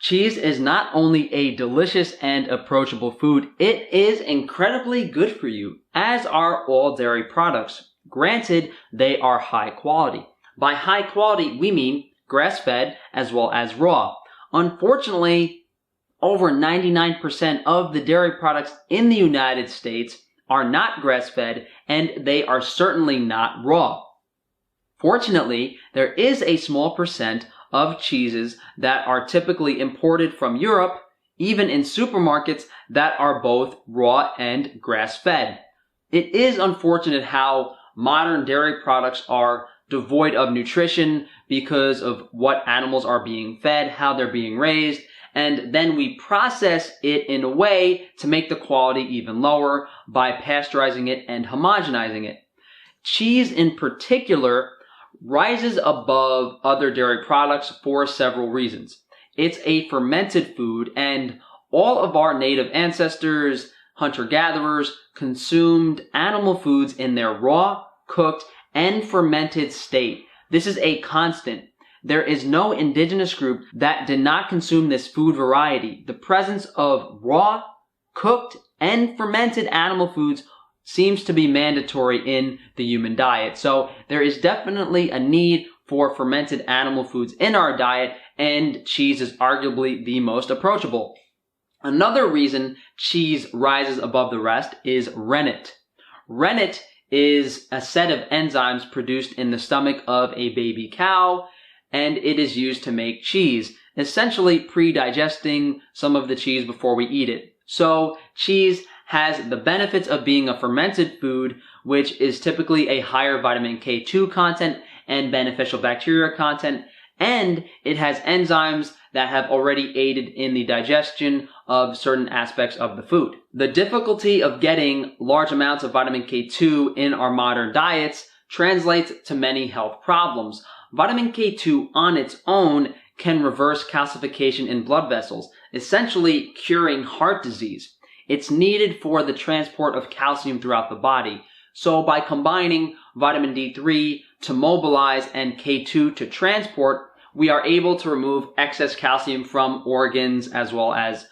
Cheese is not only a delicious and approachable food, it is incredibly good for you, as are all dairy products. Granted, they are high quality. By high quality, we mean grass-fed as well as raw. Unfortunately, over 99% of the dairy products in the United States are not grass-fed, and they are certainly not raw. Fortunately, there is a small percent of cheeses that are typically imported from Europe, even in supermarkets, that are both raw and grass-fed. It is unfortunate how modern dairy products are devoid of nutrition because of what animals are being fed, how they're being raised, and then we process it in a way to make the quality even lower by pasteurizing it and homogenizing it. Cheese in particular rises above other dairy products for several reasons. It's a fermented food, and all of our native ancestors, hunter-gatherers, consumed animal foods in their raw, cooked, and fermented state. This is a constant. There is no indigenous group that did not consume this food variety. The presence of raw, cooked, and fermented animal foods seems to be mandatory in the human diet. So there is definitely a need for fermented animal foods in our diet, and cheese is arguably the most approachable. Another reason cheese rises above the rest is rennet. Rennet is a set of enzymes produced in the stomach of a baby cow, and it is used to make cheese, essentially pre-digesting some of the cheese before we eat it. So cheese has the benefits of being a fermented food, which is typically a higher vitamin K2 content and beneficial bacteria content, and it has enzymes that have already aided in the digestion of certain aspects of the food. The difficulty of getting large amounts of vitamin K2 in our modern diets translates to many health problems. Vitamin K2 on its own can reverse calcification in blood vessels, essentially curing heart disease. It's needed for the transport of calcium throughout the body. So by combining vitamin D3 to mobilize and K2 to transport, we are able to remove excess calcium from organs as well as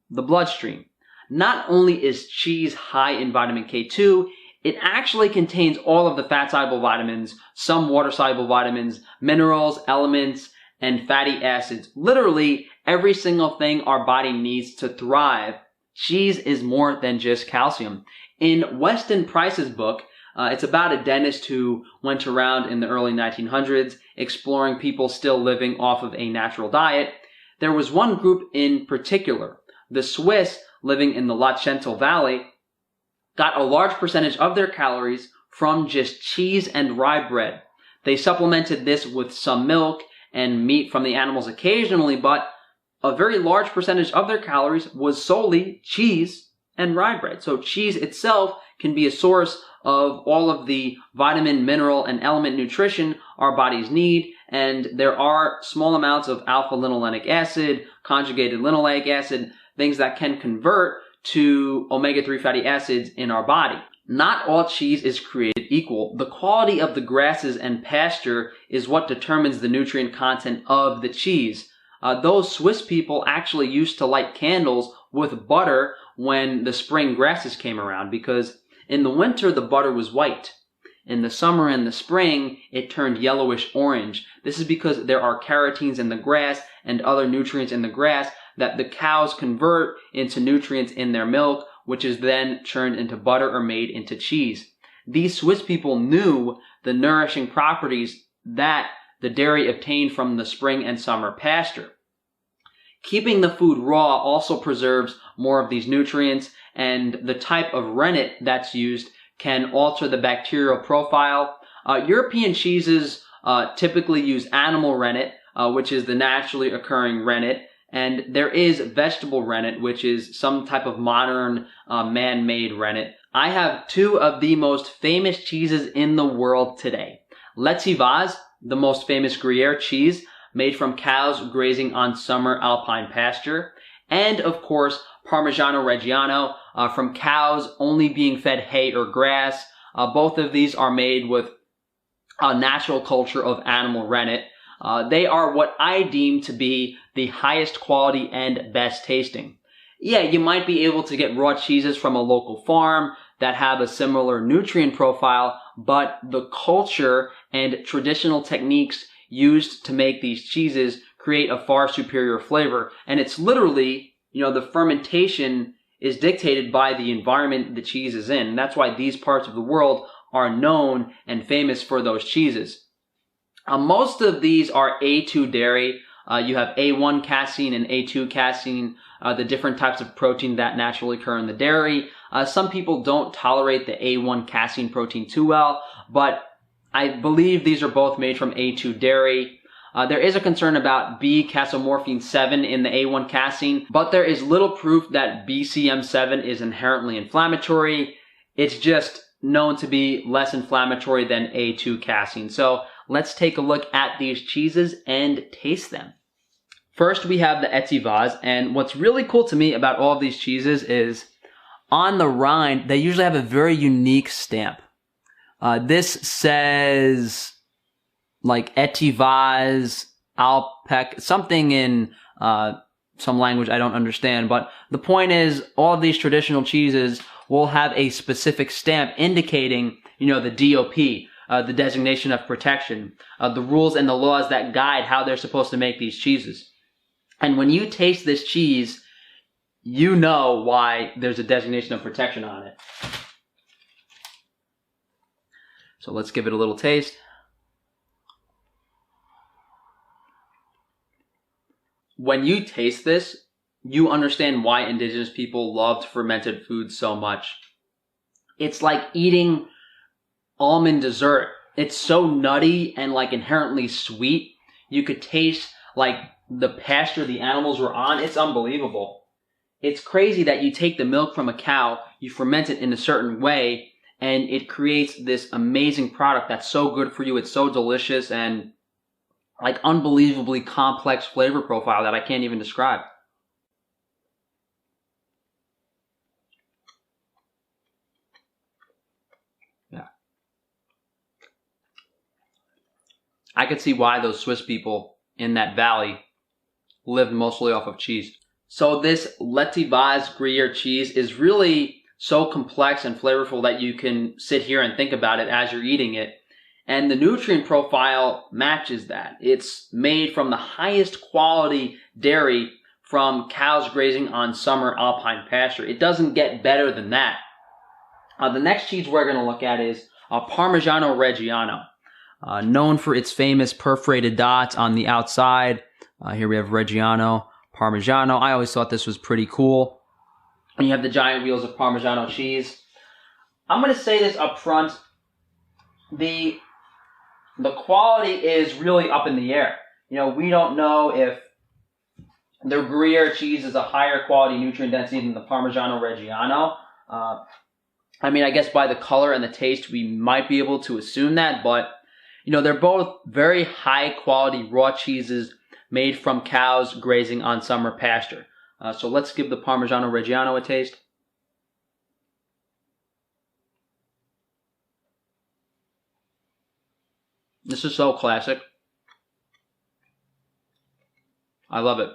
the bloodstream. Not only is cheese high in vitamin K2, it actually contains all of the fat-soluble vitamins, some water-soluble vitamins, minerals, elements, and fatty acids. Literally every single thing our body needs to thrive. Cheese is more than just calcium. In Weston Price's book, it's about a dentist who went around in the early 1900s exploring people still living off of a natural diet. There was one group in particular, the Swiss living in the Lachsental Valley, got a large percentage of their calories from just cheese and rye bread. They supplemented this with some milk and meat from the animals occasionally, but a very large percentage of their calories was solely cheese and rye bread. So cheese itself can be a source of all of the vitamin, mineral, and element nutrition our bodies need, and there are small amounts of alpha-linolenic acid, conjugated linoleic acid, things that can convert to omega-3 fatty acids in our body. Not all cheese is created equal. The quality of the grasses and pasture is what determines the nutrient content of the cheese. Those Swiss people actually used to light candles with butter when the spring grasses came around, because in the winter the butter was white. In the summer and the spring it turned yellowish orange. This is because there are carotenes in the grass and other nutrients in the grass that the cows convert into nutrients in their milk, which is then churned into butter or made into cheese. These Swiss people knew the nourishing properties that the dairy obtained from the spring and summer pasture. Keeping the food raw also preserves more of these nutrients, and the type of rennet that's used can alter the bacterial profile. European cheeses typically use animal rennet, which is the naturally occurring rennet, and there is vegetable rennet, which is some type of modern man-made rennet. I have two of the most famous cheeses in the world today. L'Etivaz, the most famous Gruyere cheese, made from cows grazing on summer alpine pasture, and of course Parmigiano Reggiano, from cows only being fed hay or grass. Both of these are made with a natural culture of animal rennet. They are what I deem to be the highest quality and best tasting. Yeah, you might be able to get raw cheeses from a local farm that have a similar nutrient profile, but the culture and traditional techniques used to make these cheeses create a far superior flavor. And it's literally, the fermentation is dictated by the environment the cheese is in. And that's why these parts of the world are known and famous for those cheeses. Most of these are A2 dairy. You have A1 casein and A2 casein, the different types of protein that naturally occur in the dairy. Some people don't tolerate the A1 casein protein too well, but I believe these are both made from A2 dairy. There is a concern about B-casomorphine 7 in the A1 casein, but there is little proof that BCM7 is inherently inflammatory. It's just known to be less inflammatory than A2 casein. So let's take a look at these cheeses and taste them. First, we have the Etivaz, and what's really cool to me about all of these cheeses is on the rind, they usually have a very unique stamp. This says like Etivaz, Alpec, something in some language I don't understand, but the point is all of these traditional cheeses will have a specific stamp indicating, the DOP, the designation of protection, the rules and the laws that guide how they're supposed to make these cheeses. And when you taste this cheese, you know why there's a designation of protection on it. So let's give it a little taste. When you taste this, you understand why indigenous people loved fermented foods so much. It's like eating almond dessert. It's so nutty and like inherently sweet. You could taste like the pasture the animals were on. It's unbelievable. It's crazy that you take the milk from a cow, you ferment it in a certain way, and it creates this amazing product that's so good for you. It's so delicious and like unbelievably complex flavor profile that I can't even describe. Yeah. I could see why those Swiss people in that valley lived mostly off of cheese. So this Letivaz Gruyere cheese is really so complex and flavorful that you can sit here and think about it as you're eating it. And the nutrient profile matches that. It's made from the highest quality dairy from cows grazing on summer alpine pasture. It doesn't get better than that. The next cheese we're going to look at is Parmigiano Reggiano, known for its famous perforated dots on the outside. Here we have Reggiano, Parmigiano. I always thought this was pretty cool. And you have the giant wheels of Parmigiano cheese. I'm going to say this up front. The quality is really up in the air. We don't know if the Gruyere cheese is a higher quality nutrient density than the Parmigiano Reggiano. I guess by the color and the taste, we might be able to assume that, but they're both very high quality raw cheeses made from cows grazing on summer pasture. So let's give the Parmigiano Reggiano a taste. This is so classic. I love it.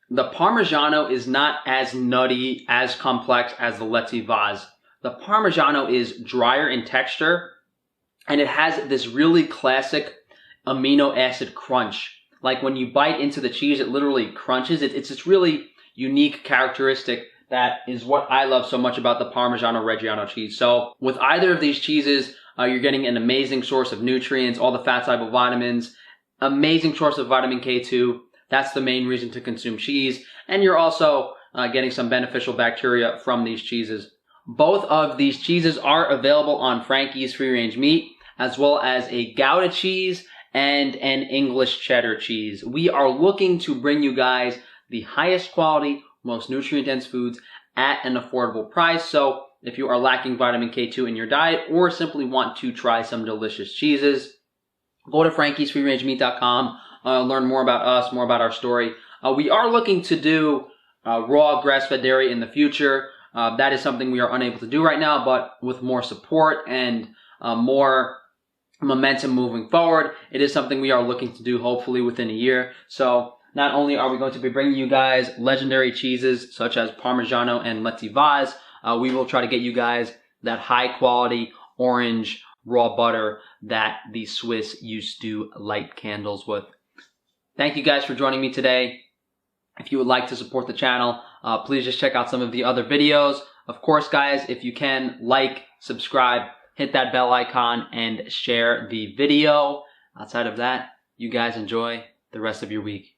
The Parmigiano is not as nutty, as complex as the Letivaz. The Parmigiano is drier in texture, and it has this really classic amino acid crunch. Like when you bite into the cheese, it literally crunches. It's this really unique characteristic that is what I love so much about the Parmigiano Reggiano cheese. So with either of these cheeses, you're getting an amazing source of nutrients, all the fat-soluble vitamins, amazing source of vitamin K2. That's the main reason to consume cheese. And you're also getting some beneficial bacteria from these cheeses. Both of these cheeses are available on Frankie's Free Range Meat, as well as a Gouda cheese and an English cheddar cheese. We are looking to bring you guys the highest quality, most nutrient-dense foods at an affordable price. So if you are lacking vitamin K2 in your diet or simply want to try some delicious cheeses, go to frankiesfreerangemeat.com, learn more about us, more about our story. We are looking to do raw grass-fed dairy in the future. That is something we are unable to do right now, but with more support and more momentum moving forward. It is something we are looking to do hopefully within a year. So not only are we going to be bringing you guys legendary cheeses such as Parmigiano and Letty Vaz, we will try to get you guys that high quality orange raw butter that the Swiss used to light candles with. Thank you guys for joining me today. If you would like to support the channel, please just check out some of the other videos. Of course, guys, if you can, like, subscribe, hit that bell icon, and share the video. Outside of that, you guys enjoy the rest of your week.